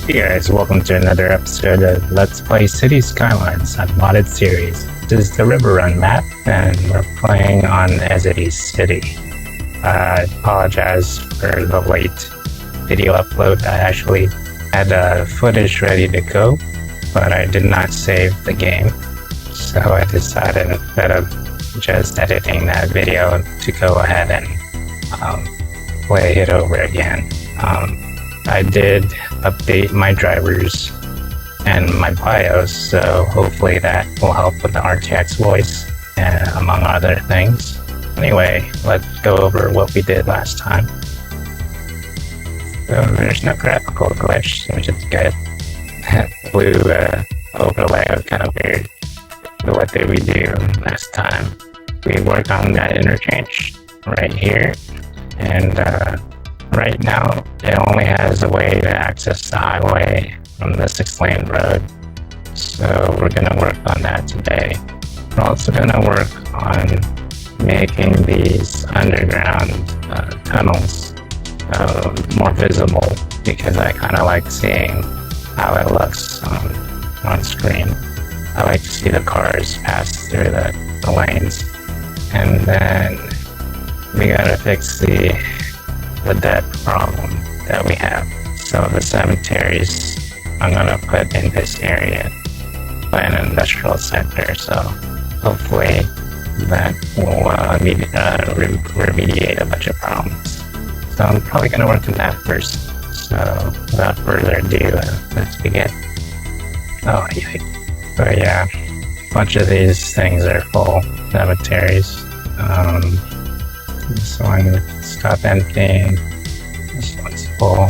Hey guys, welcome to another episode of Let's Play City Skylines on modded series. This is the River Run map, and we're playing on NEZO City. I apologize for the late video upload. I actually had footage ready to go, but I did not save the game. So I decided instead of just editing that video to go ahead and play it over again. I did update my drivers and my BIOS, so hopefully that will help with the RTX voice, and among other things. Anyway, let's go over what we did last time. So there's no graphical glitch, which is good. That blue overlay was kind of weird. So what did we do last time? We worked on that interchange right here, and right now, it only has a way to access the highway from the 6-lane road. So we're going to work on that today. We're also going to work on making these underground tunnels more visible, because I kind of like seeing how it looks on screen. I like to see the cars pass through the lanes. And then we got to fix the depth problem that we have. So the cemeteries I'm gonna put in this area by an industrial sector, so hopefully that will remediate a bunch of problems. So I'm probably gonna work on that first. So without further ado, let's begin. Oh, yikes. So yeah, a bunch of these things are full cemeteries. This one, stop emptying. This one's full.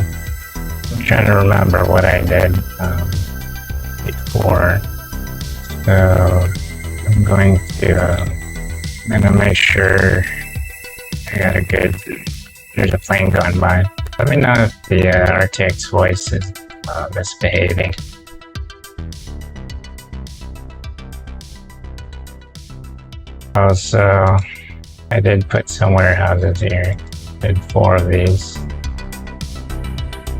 I'm trying to remember what I did before. So I'm going to make sure I got a good. There's a plane going by. Let me know if the RTX voice is misbehaving. Also, I did put some warehouses here. Did 4 of these.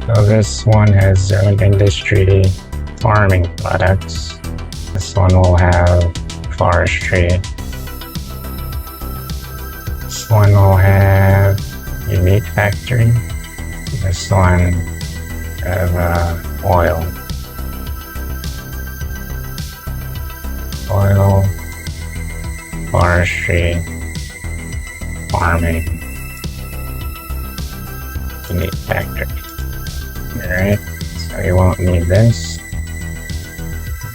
So this one has industry farming products. This one will have forestry. This one will have a meat factory. This one have oil. Oil, forestry, farming, meat factory. Alright, so you won't need this.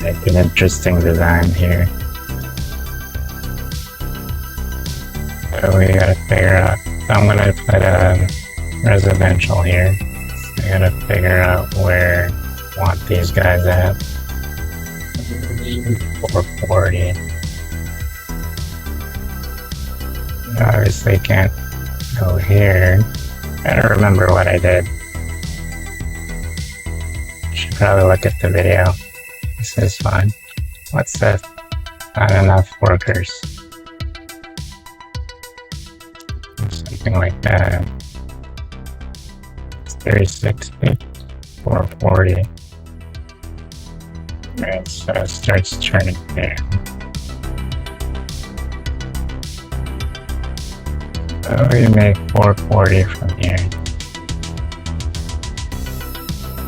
Make an interesting design here. So we gotta figure out, so I'm gonna put a residential here. So I gotta figure out where I want these guys at. 440. Obviously can't go here. Gotta remember what I did. Should probably look at the video. This is fine. What's this? Not enough workers. Something like that. It's 360, 440. Right, so it starts turning there. So we make 440 from here.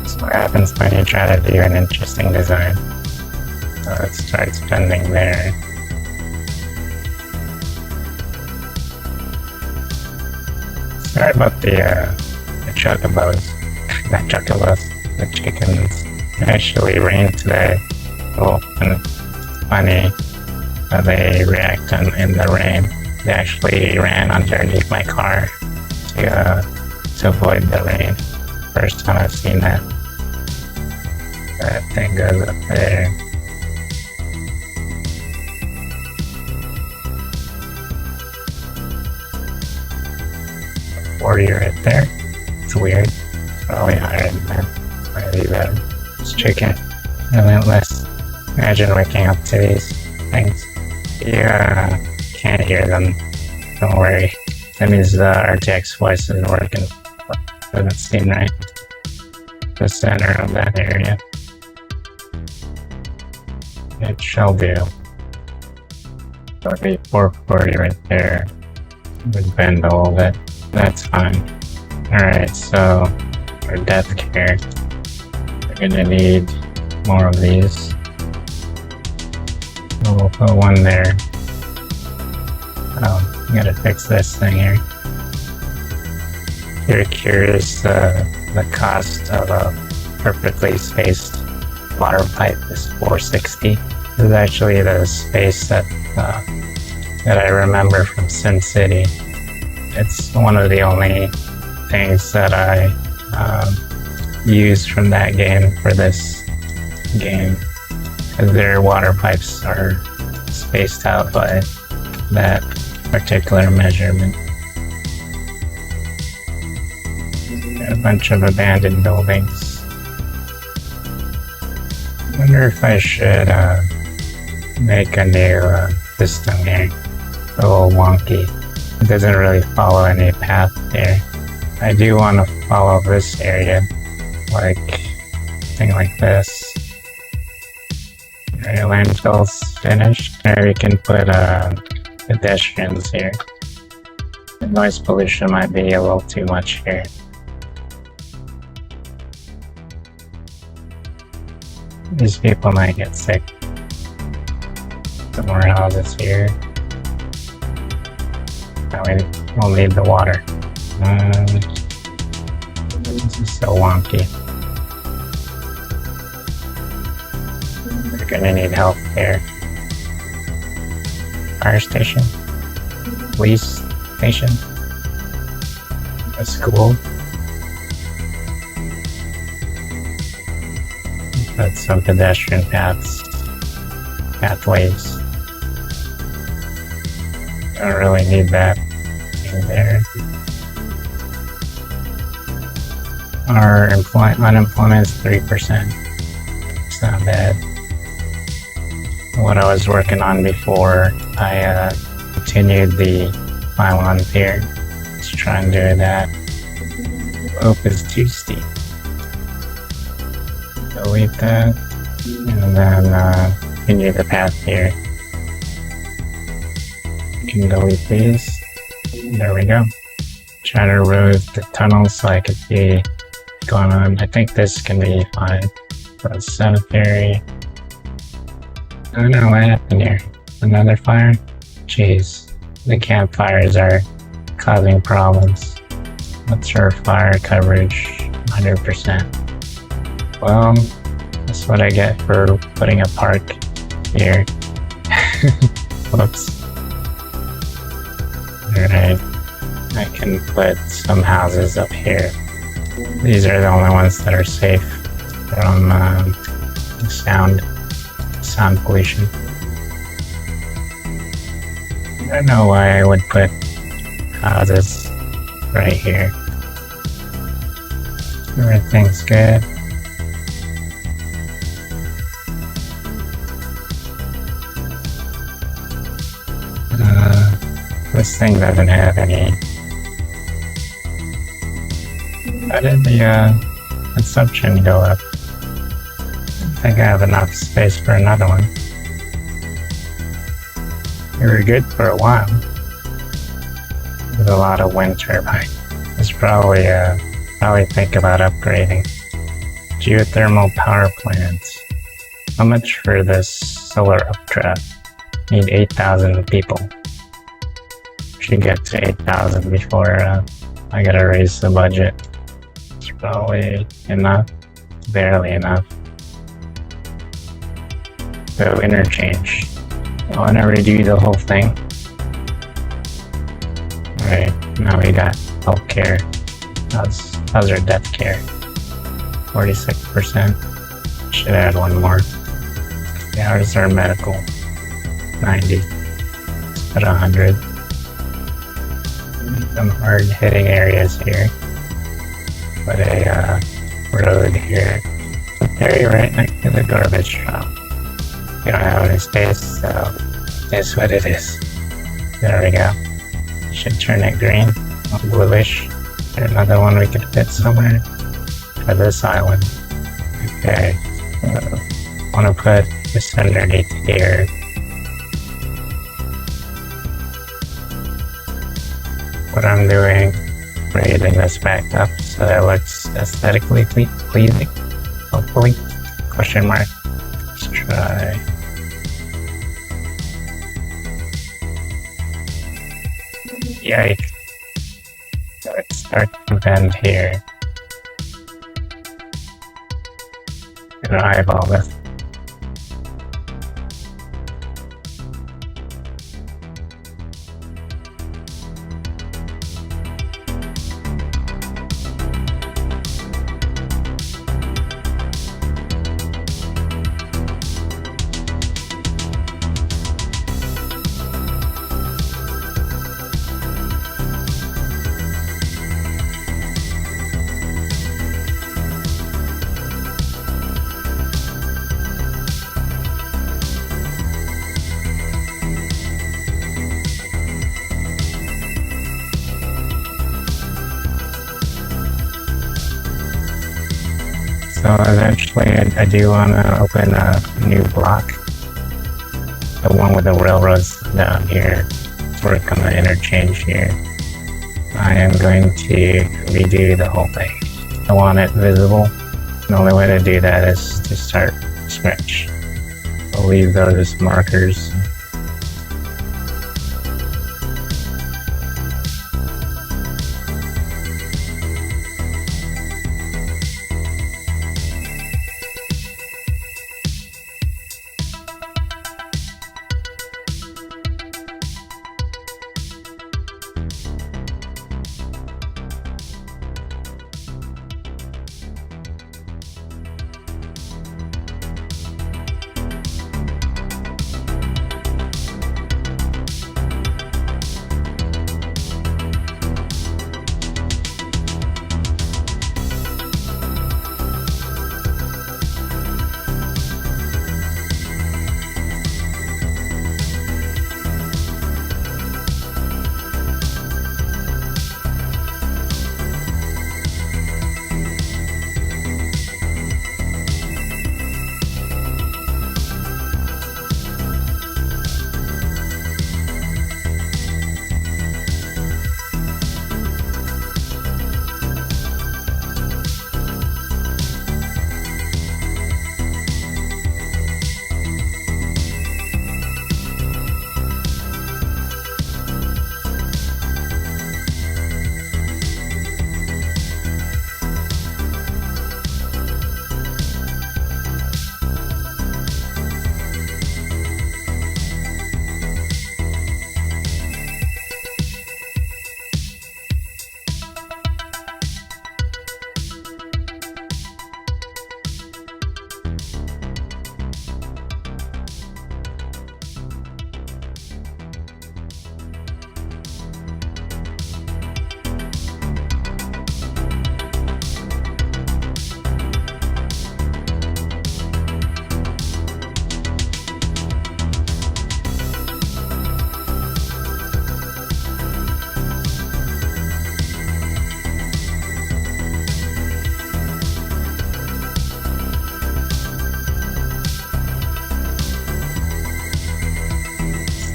That's what happens when you try to do an interesting design. So it starts bending there. Sorry about the chocobos. Not chocobos, the chickens. It actually rained today. Oh, and it's funny how they react in the rain. They actually ran underneath my car to avoid the rain. First time I've seen that. That thing goes up there. $40 right there. It's weird. It's probably higher than that. Might be better. It's chicken. Relentless. Imagine waking up to these things. Yeah. Can't hear them. Don't worry. That means the RTX voice isn't working. Doesn't seem right. the center of that area. It shall do. Probably 440 right there. Would bend a little bit. That's fine. Alright, so for death care, we're gonna need more of these. We'll put one there. Oh, I gotta fix this thing here. You're curious, the cost of a perfectly spaced water pipe is $460. This is actually the space that I remember from Sin City. It's one of the only things that I used from that game for this game, because their water pipes are spaced out by that particular measurement. Got a bunch of abandoned buildings. I wonder if I should make a new system here. A little wonky. It doesn't really follow any path here. I do want to follow this area, like thing like this. Alright, landfill's finished. There we can put pedestrians here. The noise pollution might be a little too much here. These people might get sick. Some more houses here. That way we'll need the water. This is so wonky. We're gonna need health care. Fire station. Police station. A school. Put some pedestrian pathways. Don't really need that in there. Our unemployment is 3%. It's not bad. What I was working on before, I continued the pylon here. Let's try and do that. Slope is too steep. Delete that, and then continue the path here. You can delete these. There we go. Try to road the tunnel so I could see what's going on. I think this can be fine. For cemetery. I don't know what happened here. Another fire? Jeez. The campfires are causing problems. What's our fire coverage? 100%. Well, that's what I get for putting a park here. Whoops. Alright. I can put some houses up here. These are the only ones that are safe from sound pollution. I don't know why I would put houses right here. Everything's good. This thing doesn't have any. How did the consumption go up? I think I have enough space for another one. We were good for a while. There's a lot of wind turbine. Let's probably think about upgrading. Geothermal power plants. How much for this solar updraft? Need 8,000 people. Should get to 8,000 before I gotta raise the budget. It's probably enough. Barely enough. So interchange. I want to redo the whole thing. Alright, now we got healthcare. How's our death care? 46%. Should add one more. Ours are medical. 90. Let's put 100. Some hard hitting areas here. Put a road here. Area right next to the garbage truck. We don't have any space, so it's what it is. There we go. Should turn it green, bluish. There's another one we could fit somewhere. for this island. Okay, want to put this underneath here. What I'm doing, raising this back up so that it looks aesthetically pleasing, hopefully, question mark. Let's try. Yikes. Let's start to bend here. And eyeball this. So eventually I do want to open a new block. The one with the railroads down here. Let's work on the interchange here. I am going to redo the whole thing. I want it visible. The only way to do that is to start scratch. I'll leave those as markers.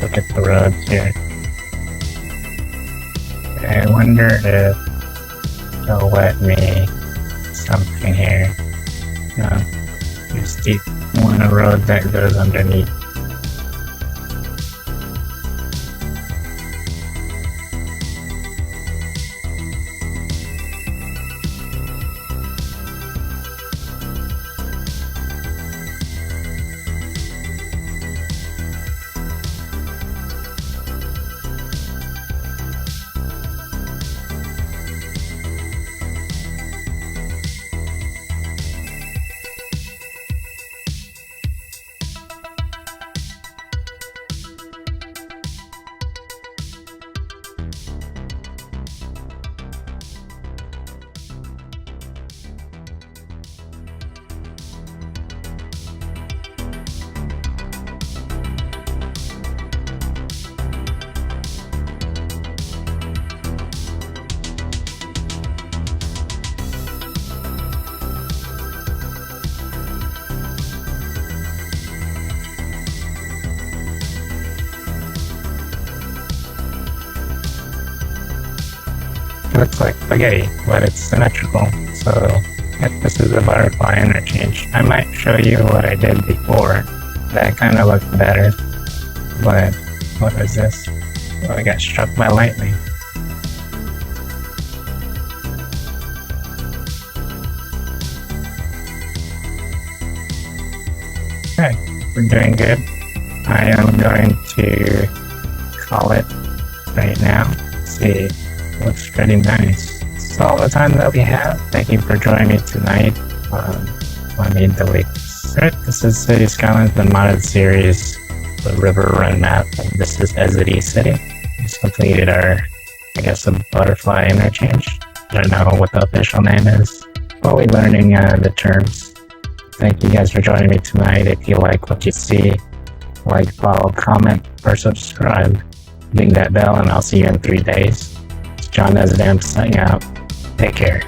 Look at the roads here. I wonder if they'll let me something here. Just want a road that goes underneath. looks like spaghetti, but it's symmetrical. So if this is a butterfly interchange, I might show you what I did before. That kind of looked better. But what is this? Oh, I got struck by lightning. Okay, we're doing good. I am going to call it right now. See, looks pretty nice. That's all the time that we have. Thank you for joining me tonight. Let me delete this. Alright, this is City Skylines, the modded series, the river run map. This is NEZO City. We just completed our, I guess, a butterfly interchange. I don't know what the official name is. But we're learning the terms. Thank you guys for joining me tonight. If you like what you see, like, follow, comment, or subscribe. Ring that bell, and I'll see you in 3 days. It's John Nezodam signing out. Take care.